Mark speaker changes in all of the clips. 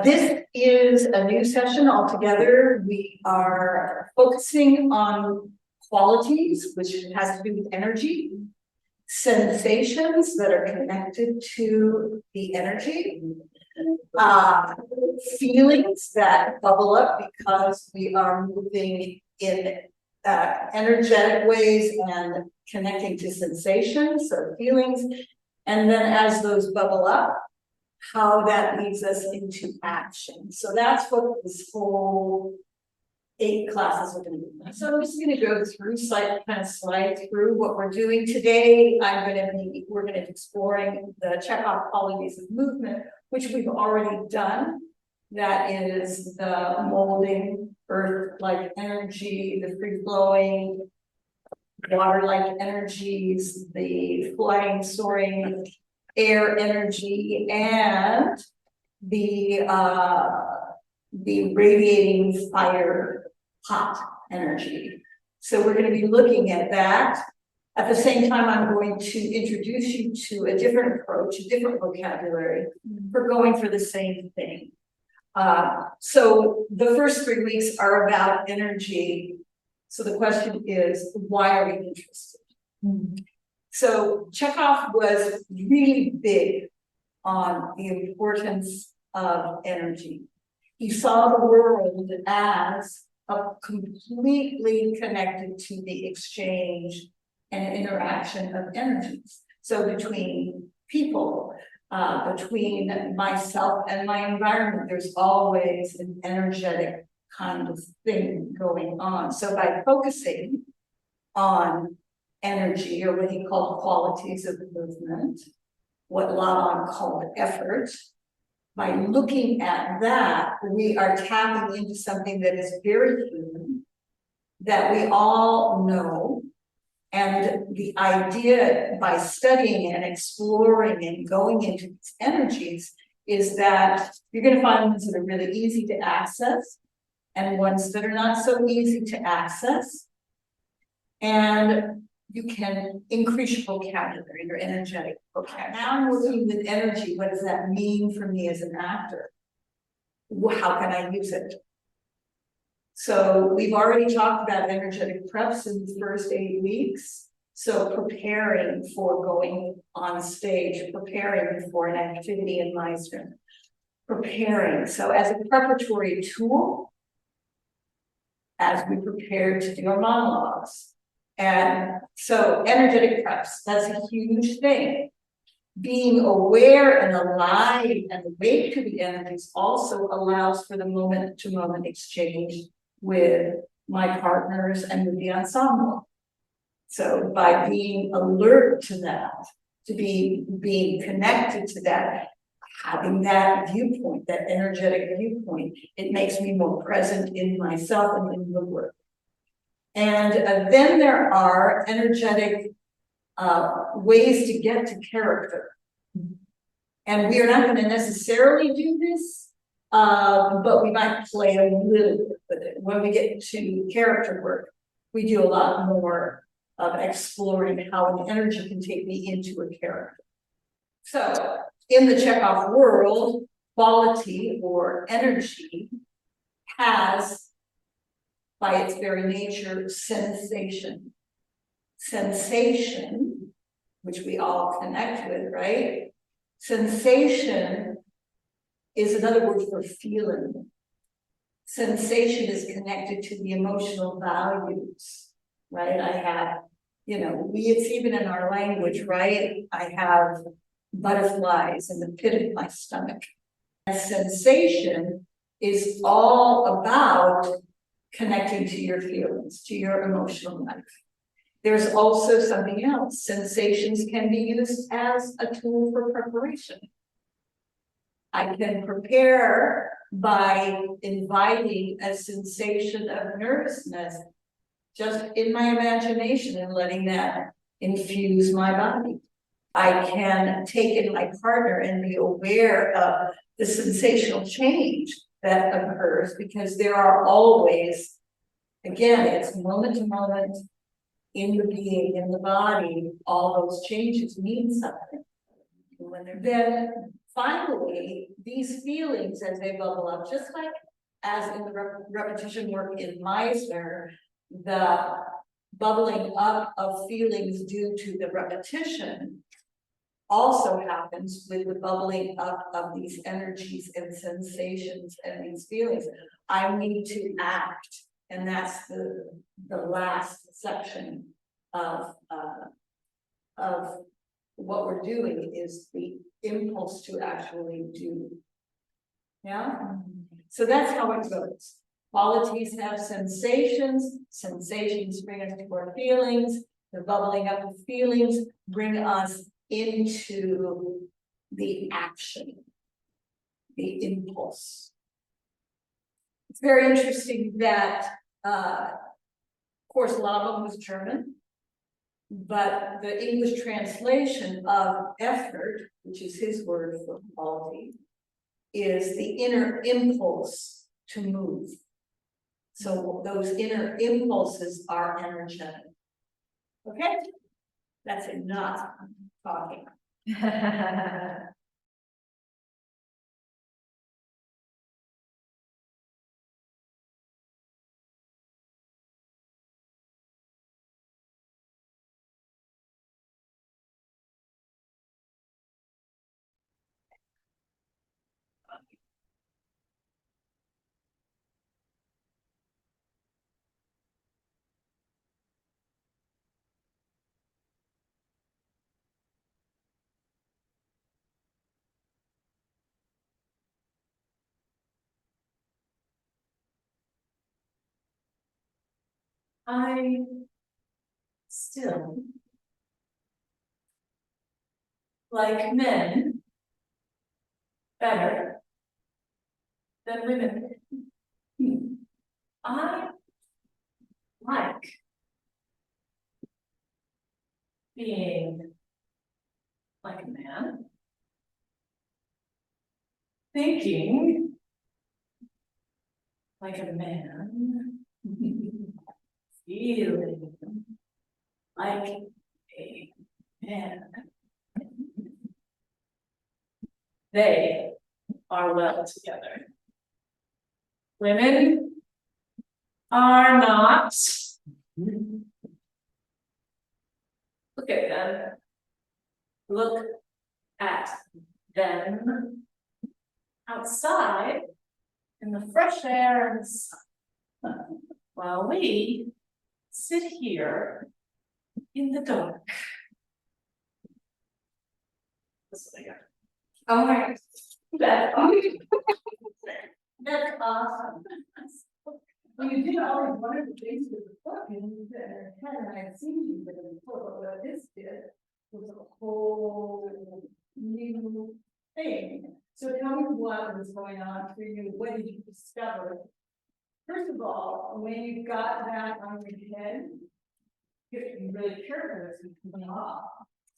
Speaker 1: This is a new session altogether. We are focusing on qualities, which has to do with energy, sensations that are connected to the energy, feelings that bubble up because we are moving in energetic ways and connecting to sensations, so feelings, and then as those bubble up, how that leads us into action. So that's what this whole 8 classes are going to be. So I'm just going to go through, slide through what we're doing today. We're going to be exploring the Chekhov qualities of movement, which we've already done. That is the molding, earth-like energy, the free-flowing, water-like energies, the flying, soaring, air energy, and the radiating fire hot energy. So we're going to be looking at that. At the same time, I'm going to introduce you to a different approach, a different vocabulary for going for the same thing. So the first 3 weeks are about energy. So the question is, why are we interested? So Chekhov was really big on the importance of energy. He saw the world as completely connected to the exchange and interaction of energies. So between people, between myself and my environment, there's always an energetic kind of thing going on. So by focusing on energy, or what he called qualities of the movement, what Laban called effort, by looking at that, we are tapping into something that is very human, that we all know. And the idea, by studying and exploring and going into these energies, is that you're going to find ones that are really easy to access and ones that are not so easy to access. And you can increase your vocabulary, your energetic vocabulary. Now I'm working with energy. What does that mean for me as an actor? How can I use it? So we've already talked about energetic preps in the first 8 weeks. So preparing for going on stage, preparing for an activity in Meister, preparing. So as a preparatory tool, as we prepare to do our monologues. And so energetic preps, that's a huge thing. Being aware and alive and awake to the energies also allows for the moment-to-moment exchange with my partners and with the ensemble. So by being alert to that, to being connected to that, having that viewpoint, that energetic viewpoint, it makes me more present in myself and in the work. And then there are energetic ways to get to character. And we are not going to necessarily do this, but we might play a little bit with it. When we get to character work, we do a lot more of exploring how an energy can take me into a character. So in the Chekhov world, quality or energy has, by its very nature, sensation. Sensation, which we all connect with, right? Sensation is another word for feeling. Sensation is connected to the emotional values, right? I have, it's even in our language, right? I have butterflies in the pit of my stomach. And sensation is all about connecting to your feelings, to your emotional life. There's also something else. Sensations can be used as a tool for preparation. I can prepare by inviting a sensation of nervousness just in my imagination and letting that infuse my body. I can take in my partner and be aware of the sensational change that occurs, because there are always, again, it's moment to moment in the being, in the body, all those changes mean something. Then finally, these feelings as they bubble up, just like as in the repetition work in Meisner, the bubbling up of feelings due to the repetition also happens with the bubbling up of these energies and sensations and these feelings. I need to act, and that's the last section of what we're doing is the impulse to actually do. Yeah, so that's how it goes. Qualities have sensations, sensations bring us to our feelings, the bubbling up of feelings bring us into the action, the impulse. It's very interesting that, of course, a lot of them was German, but the English translation of effort, which is his word for quality, is the inner impulse to move. So those inner impulses are energetic. Okay, that's enough talking.
Speaker 2: I still like men better than women. I like being like a man, thinking like a man, feeling like a man. They are well together. Women are not. Look at them. Look at them outside in the fresh air and the sun, while we sit here in the dark. That's what I got.
Speaker 1: Oh my gosh, that's awesome. That's awesome. Well, you did always one of the things with the book, and you said, and I had seen you with it before, but what this did was a whole new thing. So tell me what was going on for you. What did you discover? First of all, when you got that on your head, you have to be really careful as you come off.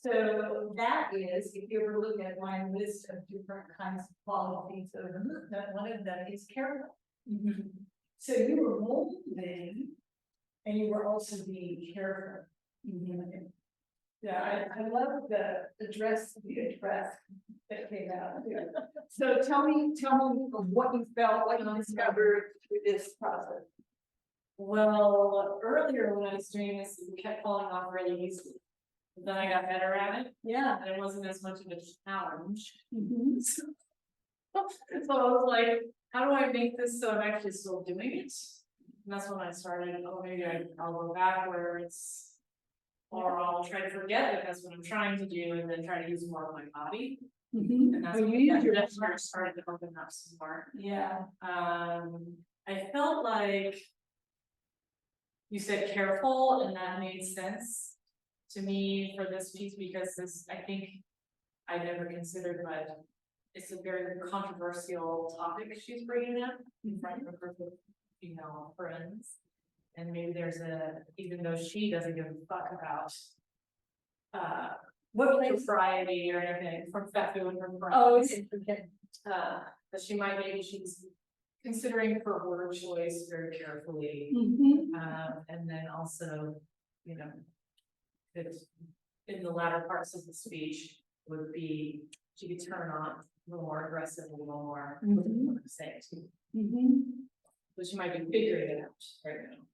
Speaker 1: So that is, if you ever look at my list of different kinds of qualities of the movement, one of them is careful. Mm-hmm. So you were molding, and you were also being careful. Mm-hmm. Yeah, I love the address that came out. Yeah. So tell me what you felt, what you discovered through this process.
Speaker 2: Well, earlier when I was doing this, it kept falling off really easily. Then I got better at it.
Speaker 1: Yeah.
Speaker 2: And it wasn't as much of a challenge.
Speaker 1: Mm-hmm.
Speaker 2: So I was like, how do I make this so I'm actually still doing it? And that's when I started, oh, maybe I'll go backwards. Or I'll try to forget that that's what I'm trying to do and then try to use more of my body.
Speaker 1: Mm-hmm.
Speaker 2: And that's
Speaker 1: when
Speaker 2: when
Speaker 1: you use your
Speaker 2: started to open up some more.
Speaker 1: Yeah.
Speaker 2: I felt like you said careful, and that made sense to me for this piece because this, I think I never considered, but it's a very controversial topic she's bringing up in front of a group of female friends. And maybe there's even though she doesn't give a fuck about what propriety or anything from Fefu and her friends.
Speaker 1: Oh, okay.
Speaker 2: But she might, maybe she's considering her word choice very carefully.
Speaker 1: Mm-hmm.
Speaker 2: And then also, that in the latter parts of the speech would be she could turn on a little more aggressive, a little more,
Speaker 1: Mhm.
Speaker 2: say it too.
Speaker 1: Mhm.
Speaker 2: But she might be figuring it out right now.